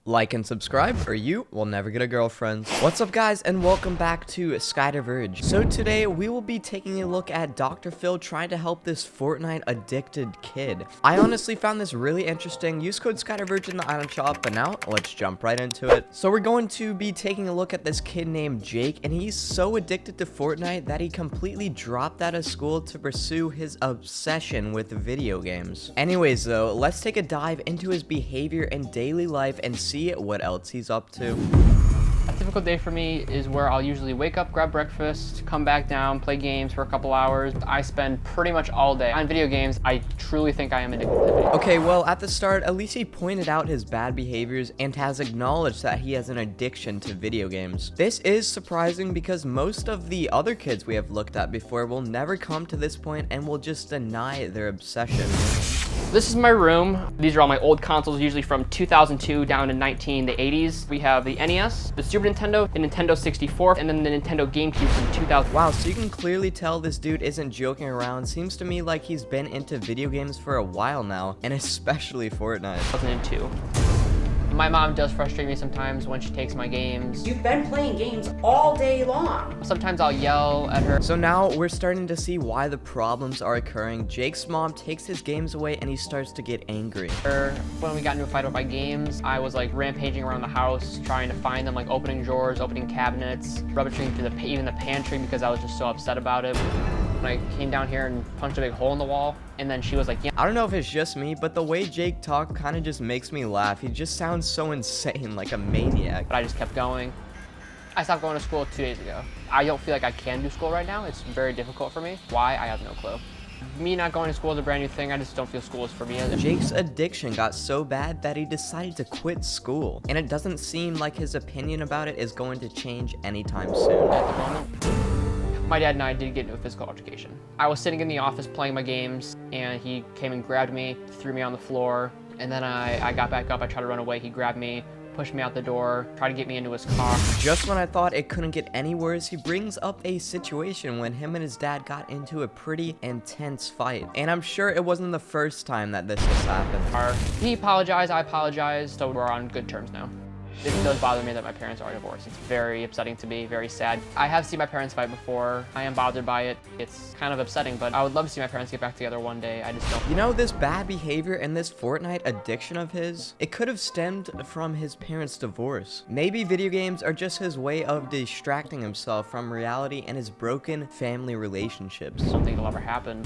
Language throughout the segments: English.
Like and subscribe, or you will never get a girlfriend. What's up, guys, and welcome back to SkyDiverge. So today we will be taking a look at Dr. Phil trying to help this Fortnite addicted kid. I honestly found this really interesting. Use code SkyDiverge in the item shop, but now let's jump right into it. So we're going to be taking a look at this kid named Jake, and he's so addicted to Fortnite that he completely dropped out of school to pursue his obsession with video games. Anyways though, let's take a dive into his behavior and daily life and see what else he's up to. A typical day for me is where I'll usually wake up, grab breakfast, come back down, play games for a couple hours. I spend pretty much all day on video games. I truly think I am addicted to video. Okay, well, at the start, at least he pointed out his bad behaviors and has acknowledged that he has an addiction to video games. This is surprising because most of the other kids we have looked at before will never come to this point and will just deny their obsession. This is my room. These are all my old consoles, usually from 2002 down to the 80s. We have the NES, the Super Nintendo, the Nintendo 64, and then the Nintendo GameCube from 2000. Wow, so you can clearly tell this dude isn't joking around. Seems to me like he's been into video games for a while now, and especially Fortnite. 2002. My mom does frustrate me sometimes when she takes my games. You've been playing games all day long. Sometimes I'll yell at her. So now we're starting to see why the problems are occurring. Jake's mom takes his games away and he starts to get angry. When we got into a fight about my games, I was like rampaging around the house, trying to find them, like opening drawers, opening cabinets, rummaging through even the pantry because I was just so upset about it. I came down here and punched a big hole in the wall, and then she was like, yeah. I don't know if it's just me, but the way Jake talked kind of just makes me laugh. He just sounds so insane, like a maniac. But I just kept going. I stopped going to school 2 days ago. I don't feel like I can do school right now. It's very difficult for me. Why? I have no clue. Me not going to school is a brand new thing. I just don't feel school is for me. Jake's addiction got so bad that he decided to quit school, and it doesn't seem like his opinion about it is going to change anytime soon. At the moment, my dad and I did get into a physical altercation. I was sitting in the office playing my games, and he came and grabbed me, threw me on the floor, and then I got back up. I tried to run away. He grabbed me, pushed me out the door, tried to get me into his car. Just when I thought it couldn't get any worse, he brings up a situation when him and his dad got into a pretty intense fight. And I'm sure it wasn't the first time that this has happened. He apologized, I apologized, so we're on good terms now. It does bother me that my parents are divorced. It's very upsetting to me, very sad. I have seen my parents fight before. I am bothered by it. It's kind of upsetting, but I would love to see my parents get back together one day. I just don't. You know, this bad behavior and this Fortnite addiction of his, it could have stemmed from his parents' divorce. Maybe video games are just his way of distracting himself from reality and his broken family relationships. I don't think it'll ever happen.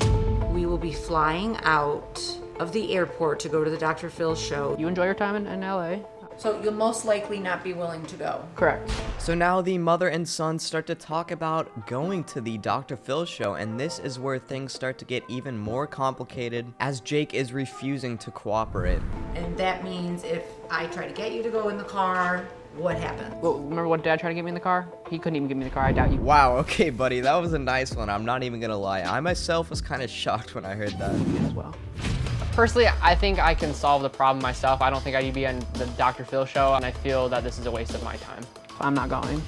We will be flying out of the airport to go to the Dr. Phil show. You enjoy your time in LA? So you'll most likely not be willing to go. Correct. So now the mother and son start to talk about going to the Dr. Phil show, and this is where things start to get even more complicated as Jake is refusing to cooperate. And that means if I try to get you to go in the car, what happens? Well, remember when Dad tried to get me in the car? He couldn't even get me in the car. I doubt you. Wow, okay, buddy, that was a nice one. I'm not even gonna lie. I myself was kind of shocked when I heard that. As well. Personally, I think I can solve the problem myself. I don't think I need to be on the Dr. Phil show, and I feel that this is a waste of my time. I'm not going.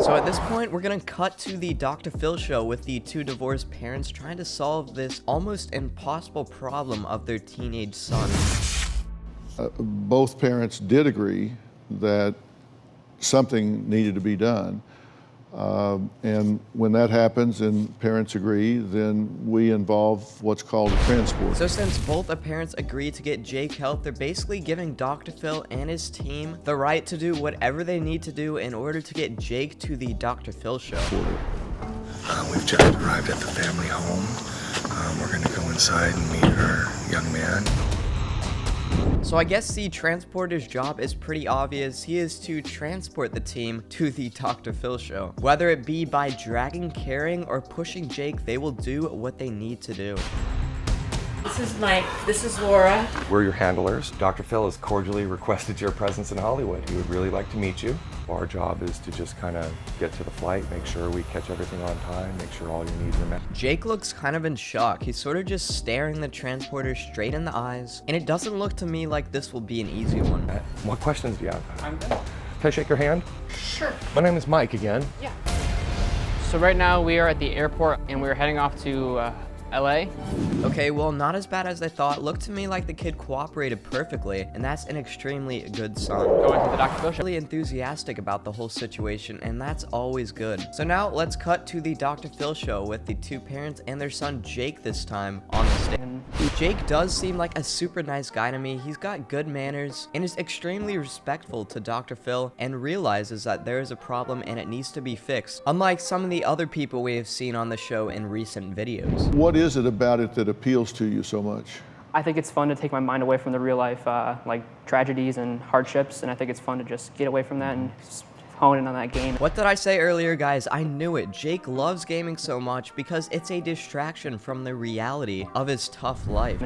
So at this point, we're gonna cut to the Dr. Phil show with the two divorced parents trying to solve this almost impossible problem of their teenage son. Both parents did agree that something needed to be done. And when that happens and parents agree, then we involve what's called a transport. So since both the parents agree to get Jake help, they're basically giving Dr. Phil and his team the right to do whatever they need to do in order to get Jake to the Dr. Phil show. We've just arrived at the family home. We're gonna go inside and meet our young man. So I guess the transporter's job is pretty obvious. He is to transport the team to the Dr. Phil show. Whether it be by dragging, carrying, or pushing Jake, they will do what they need to do. This is Mike. This is Laura. We're your handlers. Dr. Phil has cordially requested your presence in Hollywood. He would really like to meet you. Our job is to just kind of get to the flight, make sure we catch everything on time, make sure all your needs are met. Jake looks kind of in shock. He's sort of just staring the transporter straight in the eyes, and it doesn't look to me like this will be an easy one. What questions do you have? I'm good. Can I shake your hand? Sure. My name is Mike again. Yeah. So right now we are at the airport and we're heading off to LA? Okay, well, not as bad as I thought. Looked to me like the kid cooperated perfectly, and that's an extremely good sign. Going to the Dr. Phil show. Really enthusiastic about the whole situation, and that's always good. So now let's cut to the Dr. Phil show with the two parents and their son Jake this time on the stage. Jake does seem like a super nice guy to me. He's got good manners and is extremely respectful to Dr. Phil and realizes that there is a problem and it needs to be fixed, unlike some of the other people we have seen on the show in recent videos. What is it about it that appeals to you so much? I think it's fun to take my mind away from the real life, like tragedies and hardships, and I think it's fun to just get away from that and just hone in on that game. What did I say earlier, guys? I knew it. Jake loves gaming so much because it's a distraction from the reality of his tough life.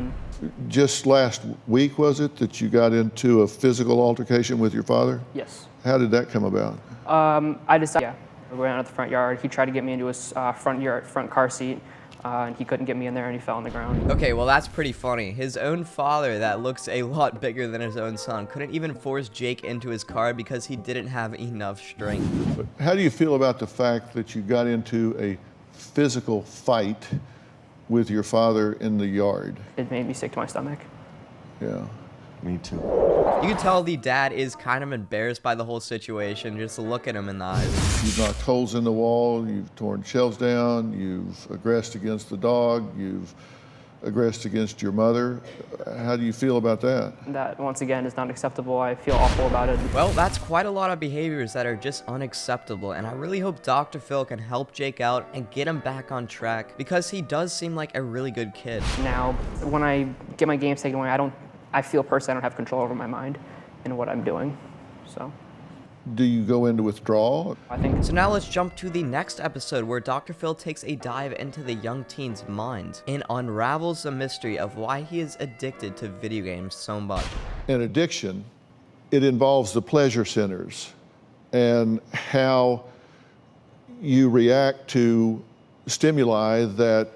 Just last week, was it, that you got into a physical altercation with your father? Yes. How did that come about? I decided, we were out at the front yard. He tried to get me into his front car seat. And he couldn't get me in there and he fell on the ground. Okay, well that's pretty funny. His own father that looks a lot bigger than his own son couldn't even force Jake into his car because he didn't have enough strength. But how do you feel about the fact that you got into a physical fight with your father in the yard? It made me sick to my stomach. Yeah. Me too. You can tell the dad is kind of embarrassed by the whole situation. Just look at him in the eyes. You've knocked holes in the wall, you've torn shelves down, you've aggressed against the dog, you've aggressed against your mother. How do you feel about that? That, once again, is not acceptable. I feel awful about it. Well, that's quite a lot of behaviors that are just unacceptable, and I really hope Dr. Phil can help Jake out and get him back on track because he does seem like a really good kid. Now, when I get my games taken away, I feel personally I don't have control over my mind and what I'm doing, so. Do you go into withdrawal? I think So now let's jump to the next episode where Dr. Phil takes a dive into the young teen's mind and unravels the mystery of why he is addicted to video games so much. An addiction, it involves the pleasure centers and how you react to stimuli that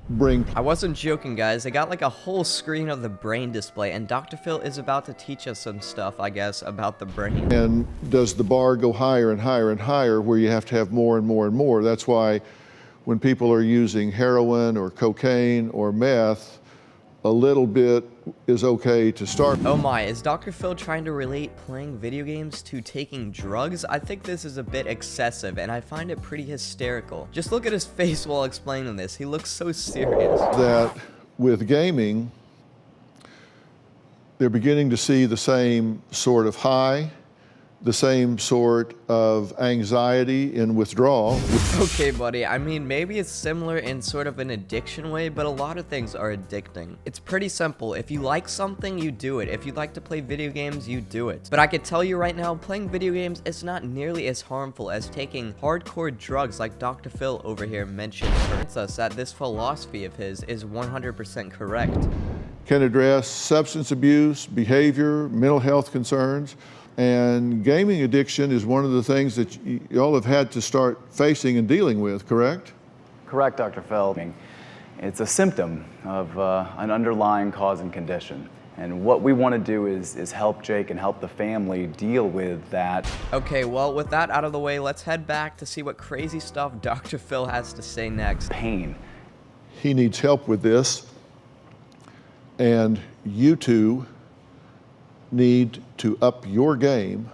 bring. I wasn't joking, guys. They got like a whole screen of the brain display, and Dr. Phil is about to teach us some stuff, I guess, about the brain. And does the bar go higher and higher and higher where you have to have more and more and more? That's why when people are using heroin or cocaine or meth, a little bit is okay to start. Oh my, is Dr. Phil trying to relate playing video games to taking drugs? I think this is a bit excessive, and I find it pretty hysterical. Just look at his face while explaining this. He looks so serious. That with gaming, they're beginning to see the same sort of high, the same sort of anxiety and withdrawal. Okay, buddy, I mean, maybe it's similar in sort of an addiction way, but a lot of things are addicting. It's pretty simple. If you like something, you do it. If you like to play video games, you do it. But I can tell you right now, playing video games is not nearly as harmful as taking hardcore drugs like Dr. Phil over here mentioned. Convince us that this philosophy of his is 100% correct. Can address substance abuse, behavior, mental health concerns. And gaming addiction is one of the things that y'all have had to start facing and dealing with, correct? Correct, Dr. Phil. It's a symptom of an underlying cause and condition. And what we want to do is help Jake and help the family deal with that. Okay, well, with that out of the way, let's head back to see what crazy stuff Dr. Phil has to say next. Pain. He needs help with this. And you two need to up your game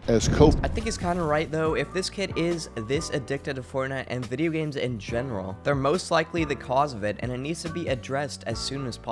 as I think he's kind of right, though. If this kid is this addicted to Fortnite and video games in general, they're most likely the cause of it, and it needs to be addressed as soon as possible.